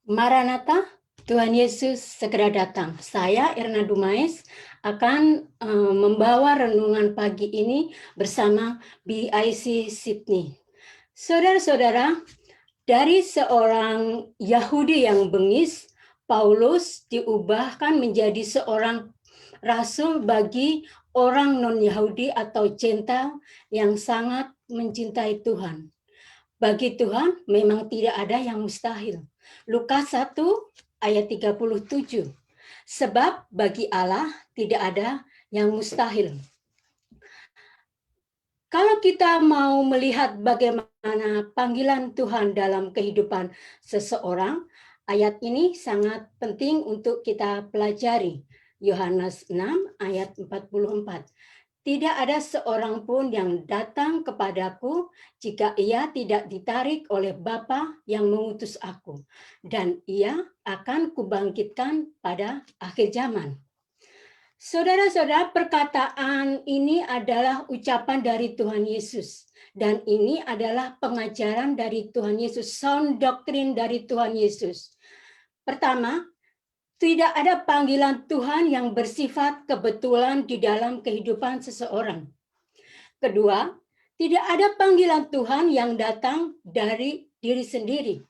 Maranatha, Tuhan Yesus segera datang. Saya Erna Dumais akan membawa renungan pagi ini bersama BIC Sydney. Saudara-saudara, dari seorang Yahudi yang bengis, Paulus diubahkan menjadi seorang rasul bagi orang non-Yahudi atau Gentile yang sangat mencintai Tuhan. Bagi Tuhan memang tidak ada yang mustahil. Lukas 1 ayat 37. Sebab bagi Allah tidak ada yang mustahil. Kalau kita mau melihat bagaimana panggilan Tuhan dalam kehidupan seseorang, ayat ini sangat penting untuk kita pelajari. Yohanes 6 ayat 44. Tidak ada seorang pun yang datang kepadaku jika ia tidak ditarik oleh Bapa yang mengutus aku, dan ia akan kubangkitkan pada akhir zaman. Saudara-saudara, perkataan ini adalah ucapan dari Tuhan Yesus. Dan ini adalah pengajaran dari Tuhan Yesus, sound doctrine dari Tuhan Yesus. Pertama, tidak ada panggilan Tuhan yang bersifat kebetulan di dalam kehidupan seseorang. Kedua, tidak ada panggilan Tuhan yang datang dari diri sendiri.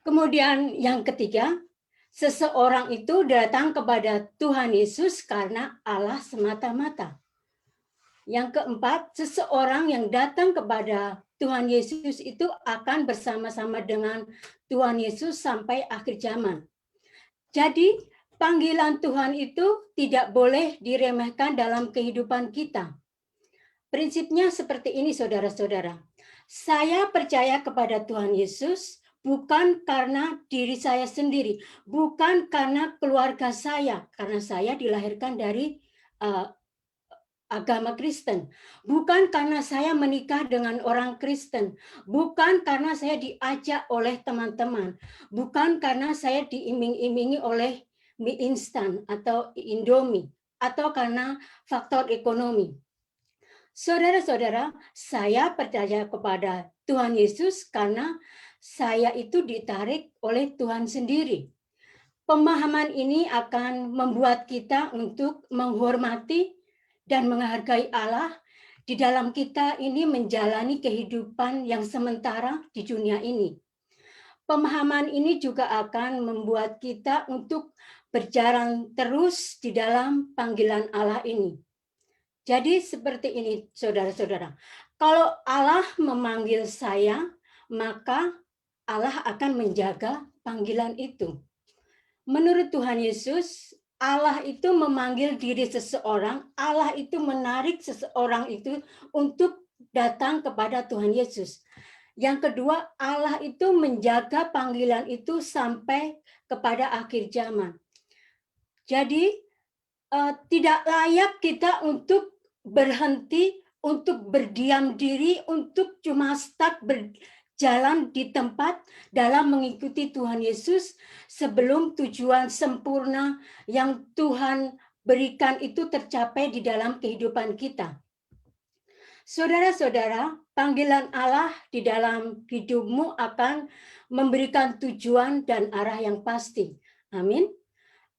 Kemudian yang ketiga, seseorang itu datang kepada Tuhan Yesus karena Allah semata-mata. Yang keempat, seseorang yang datang kepada Tuhan Yesus itu akan bersama-sama dengan Tuhan Yesus sampai akhir zaman. Jadi, panggilan Tuhan itu tidak boleh diremehkan dalam kehidupan kita. Prinsipnya seperti ini, saudara-saudara. Saya percaya kepada Tuhan Yesus bukan karena diri saya sendiri, bukan karena keluarga saya, karena saya dilahirkan dari agama Kristen. Bukan karena saya menikah dengan orang Kristen. Bukan karena saya diajak oleh teman-teman. Bukan karena saya diiming-imingi oleh mie instan atau Indomie. Atau karena faktor ekonomi. Saudara-saudara, saya percaya kepada Tuhan Yesus karena saya itu ditarik oleh Tuhan sendiri. Pemahaman ini akan membuat kita untuk menghormati dan menghargai Allah di dalam kita ini menjalani kehidupan yang sementara di dunia ini. Pemahaman ini juga akan membuat kita untuk berjalan terus di dalam panggilan Allah ini. Jadi seperti ini, saudara-saudara. Kalau Allah memanggil saya, maka Allah akan menjaga panggilan itu. Menurut Tuhan Yesus, Allah itu memanggil diri seseorang, Allah itu menarik seseorang itu untuk datang kepada Tuhan Yesus. Yang kedua, Allah itu menjaga panggilan itu sampai kepada akhir zaman. Jadi, tidak layak kita untuk berhenti, untuk berdiam diri, untuk cuma stuck berjalan di tempat dalam mengikuti Tuhan Yesus sebelum tujuan sempurna yang Tuhan berikan itu tercapai di dalam kehidupan kita. Saudara-saudara, panggilan Allah di dalam hidupmu akan memberikan tujuan dan arah yang pasti. Amin.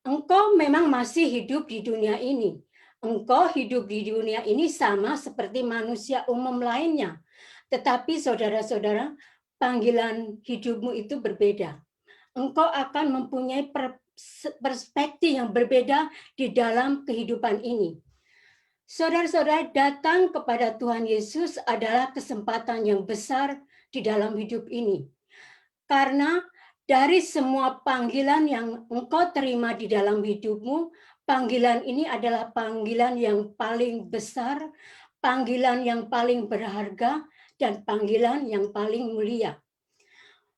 Engkau memang masih hidup di dunia ini. Engkau hidup di dunia ini sama seperti manusia umum lainnya. Tetapi saudara-saudara, panggilan hidupmu itu berbeda. Engkau akan mempunyai perspektif yang berbeda di dalam kehidupan ini. Saudara-saudara, datang kepada Tuhan Yesus adalah kesempatan yang besar di dalam hidup ini. Karena dari semua panggilan yang engkau terima di dalam hidupmu, panggilan ini adalah panggilan yang paling besar, panggilan yang paling berharga, dan panggilan yang paling mulia.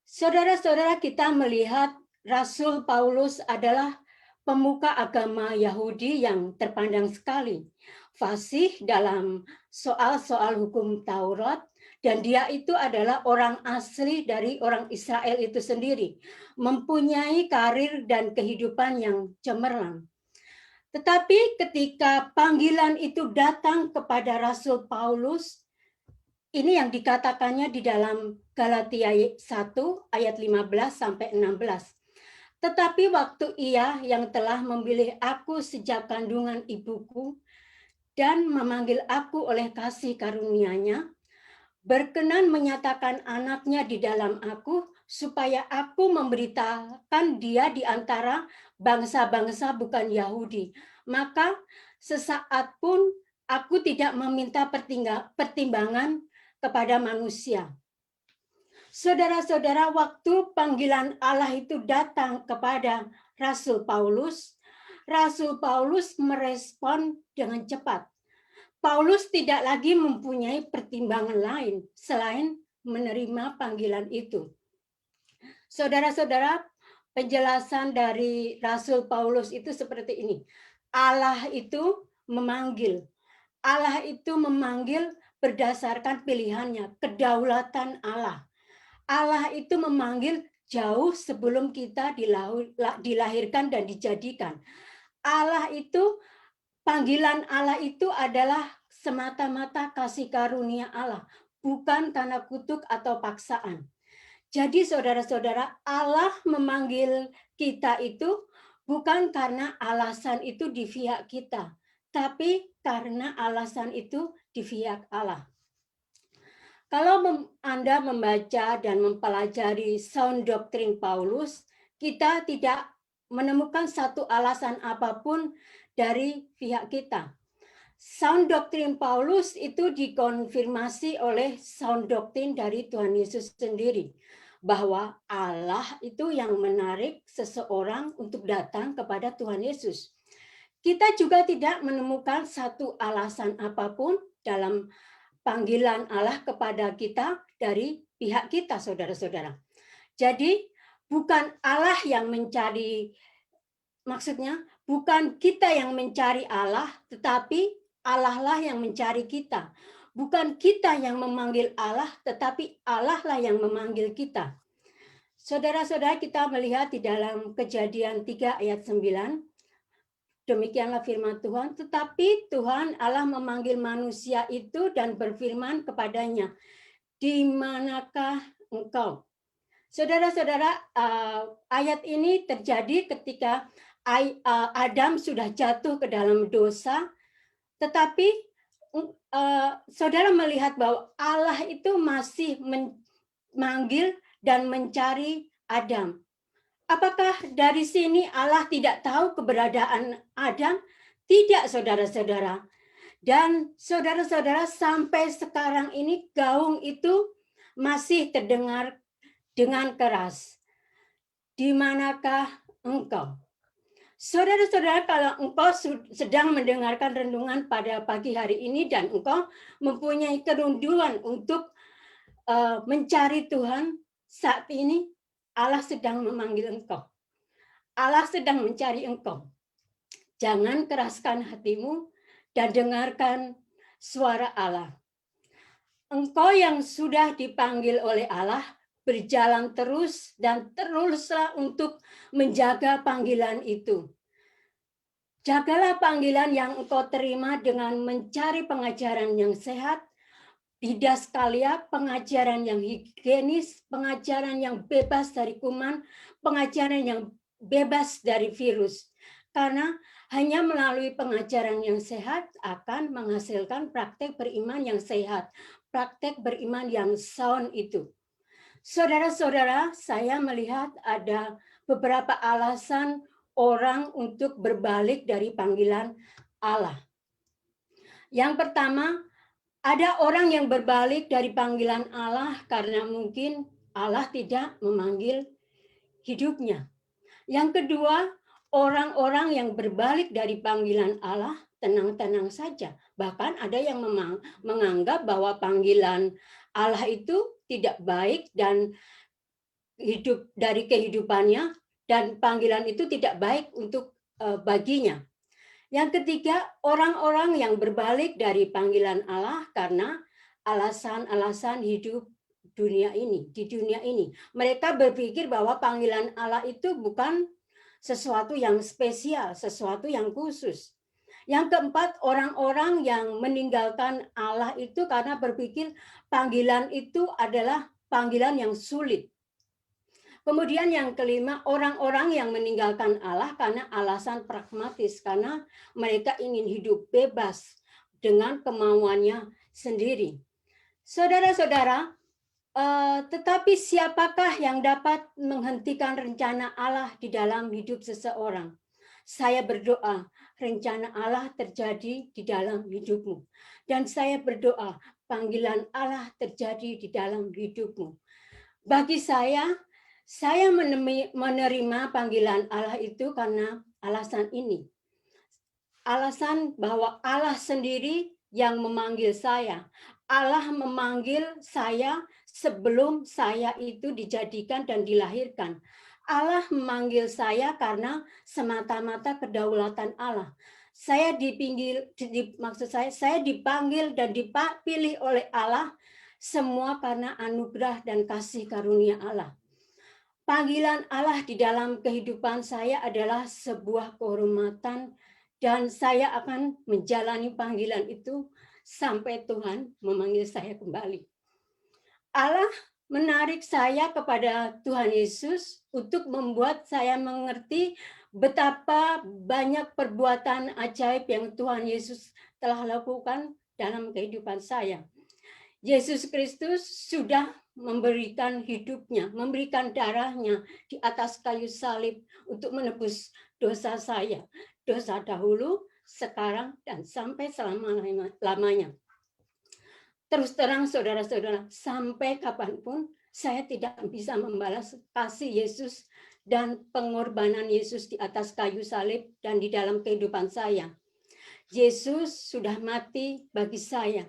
Saudara-saudara, kita melihat Rasul Paulus adalah pemuka agama Yahudi yang terpandang sekali, fasih dalam soal-soal hukum Taurat, dan dia itu adalah orang asli dari orang Israel itu sendiri, mempunyai karir dan kehidupan yang cemerlang. Tetapi ketika panggilan itu datang kepada Rasul Paulus, ini yang dikatakannya di dalam Galatia 1 ayat 15 sampai 16. Tetapi waktu Ia yang telah memilih aku sejak kandungan ibuku dan memanggil aku oleh kasih karunia-Nya, berkenan menyatakan anaknya di dalam aku, supaya aku memberitakan dia di antara bangsa-bangsa bukan Yahudi. Maka sesaat pun aku tidak meminta pertimbangan kepada manusia. Saudara-saudara, waktu panggilan Allah itu datang kepada Rasul Paulus merespon dengan cepat. Paulus tidak lagi mempunyai pertimbangan lain selain menerima panggilan itu. Saudara-saudara, penjelasan dari Rasul Paulus itu seperti ini. Allah itu memanggil. Allah itu memanggil berdasarkan pilihannya, kedaulatan Allah. Allah itu memanggil jauh sebelum kita dilahirkan dan dijadikan. Panggilan Allah itu adalah semata-mata kasih karunia Allah, bukan karena kutuk atau paksaan. Jadi saudara-saudara, Allah memanggil kita itu bukan karena alasan itu di pihak kita, tapi karena alasan itu di pihak Allah. Kalau Anda membaca dan mempelajari sound doktrin Paulus, kita tidak menemukan satu alasan apapun dari pihak kita. Sound doktrin Paulus itu dikonfirmasi oleh sound doktrin dari Tuhan Yesus sendiri, bahwa Allah itu yang menarik seseorang untuk datang kepada Tuhan Yesus. Kita juga tidak menemukan satu alasan apapun dalam panggilan Allah kepada kita dari pihak kita, saudara-saudara. Jadi bukan Allah yang mencari, maksudnya bukan kita yang mencari Allah, tetapi Allah lah yang mencari kita. Bukan kita yang memanggil Allah, tetapi Allah lah yang memanggil kita. Saudara-saudara, kita melihat di dalam Kejadian 3 ayat 9, demikianlah firman Tuhan, tetapi Tuhan Allah memanggil manusia itu dan berfirman kepadanya, di manakah engkau? Saudara-saudara, ayat ini terjadi ketika Adam sudah jatuh ke dalam dosa, tetapi saudara melihat bahwa Allah itu masih memanggil dan mencari Adam. Apakah dari sini Allah tidak tahu keberadaan Adam? Tidak, saudara-saudara. Dan saudara-saudara, sampai sekarang ini gaung itu masih terdengar dengan keras. Di manakah engkau? Saudara-saudara, kalau engkau sedang mendengarkan renungan pada pagi hari ini dan engkau mempunyai kerinduan untuk mencari Tuhan saat ini, Allah sedang memanggil engkau. Allah sedang mencari engkau. Jangan keraskan hatimu dan dengarkan suara Allah. Engkau yang sudah dipanggil oleh Allah, berjalan terus dan teruslah untuk menjaga panggilan itu. Jagalah panggilan yang engkau terima dengan mencari pengajaran yang sehat, didaskalia, pengajaran yang higienis, pengajaran yang bebas dari kuman, pengajaran yang bebas dari virus. Karena hanya melalui pengajaran yang sehat akan menghasilkan praktek beriman yang sehat, praktek beriman yang sound itu. Saudara-saudara, saya melihat ada beberapa alasan orang untuk berbalik dari panggilan Allah. Yang pertama, ada orang yang berbalik dari panggilan Allah karena mungkin Allah tidak memanggil hidupnya. Yang kedua, orang-orang yang berbalik dari panggilan Allah tenang-tenang saja. Bahkan ada yang menganggap bahwa panggilan Allah itu tidak baik dan hidup dari kehidupannya, dan panggilan itu tidak baik untuk baginya. Yang ketiga, orang-orang yang berbalik dari panggilan Allah karena alasan-alasan hidup dunia ini, di dunia ini. Mereka berpikir bahwa panggilan Allah itu bukan sesuatu yang spesial, sesuatu yang khusus. Yang keempat, orang-orang yang meninggalkan Allah itu karena berpikir panggilan itu adalah panggilan yang sulit. Kemudian yang kelima, orang-orang yang meninggalkan Allah karena alasan pragmatis, karena mereka ingin hidup bebas dengan kemauannya sendiri. Saudara-saudara, tetapi siapakah yang dapat menghentikan rencana Allah di dalam hidup seseorang? Saya berdoa, rencana Allah terjadi di dalam hidupmu. Dan saya berdoa, panggilan Allah terjadi di dalam hidupmu. Bagi saya menerima panggilan Allah itu karena alasan ini. Alasan bahwa Allah sendiri yang memanggil saya. Allah memanggil saya sebelum saya itu dijadikan dan dilahirkan. Allah memanggil saya karena semata-mata kedaulatan Allah. Maksud saya dipanggil dan dipilih oleh Allah semua karena anugerah dan kasih karunia Allah. Panggilan Allah di dalam kehidupan saya adalah sebuah kehormatan dan saya akan menjalani panggilan itu sampai Tuhan memanggil saya kembali. Allah menarik saya kepada Tuhan Yesus untuk membuat saya mengerti betapa banyak perbuatan ajaib yang Tuhan Yesus telah lakukan dalam kehidupan saya. Yesus Kristus sudah memberikan hidupnya, memberikan darahnya di atas kayu salib untuk menebus dosa saya. Dosa dahulu, sekarang, dan sampai selama-lamanya. Terus terang saudara-saudara, sampai kapanpun saya tidak bisa membalas kasih Yesus dan pengorbanan Yesus di atas kayu salib dan di dalam kehidupan saya. Yesus sudah mati bagi saya,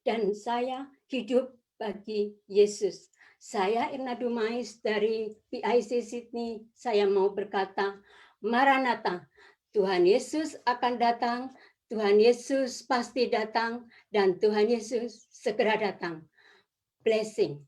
dan saya hidup bagi Yesus. Saya Irna Dumais dari PIC Sydney, saya mau berkata, Maranatha, Tuhan Yesus akan datang, Tuhan Yesus pasti datang, dan Tuhan Yesus segera datang. Blessing.